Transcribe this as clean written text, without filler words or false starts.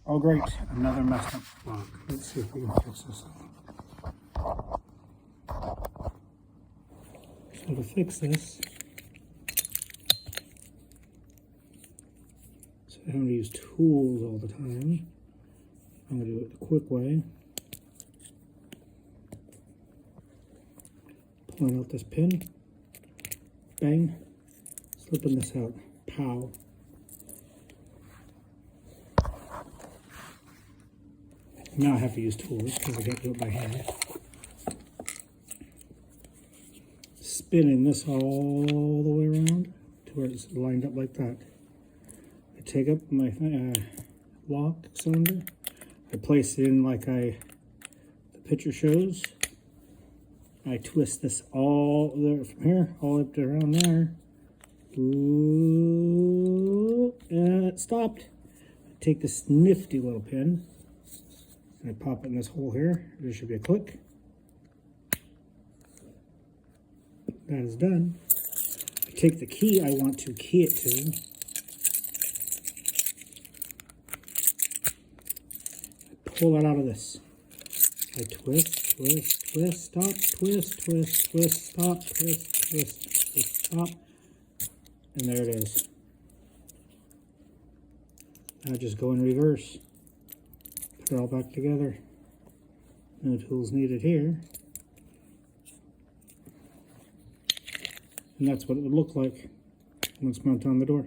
Oh great, another messed up lock. Let's see if we can fix this up. So to fix this, so I don't have to use tools all the time. I'm going to do it the quick way. Pulling out this pin. Bang. Slipping this out. Pow. Now I have to use tools because I can't do it by hand. Spinning this all the way around to where it's lined up like that. I take up my lock cylinder. I place it in like the picture shows. I twist this all there from here all up to around there. Ooh, and it stopped. I take this nifty little pin. I pop it in this hole here. There should be a click. That is done. I take the key I want to key it to. I pull that out of this. I twist, twist, twist, stop, twist, twist, twist, stop, twist, twist, twist, stop. And there it is. Now just go in reverse. Put it all back together. No tools needed here. And that's what it would look like when it's mounted on the door.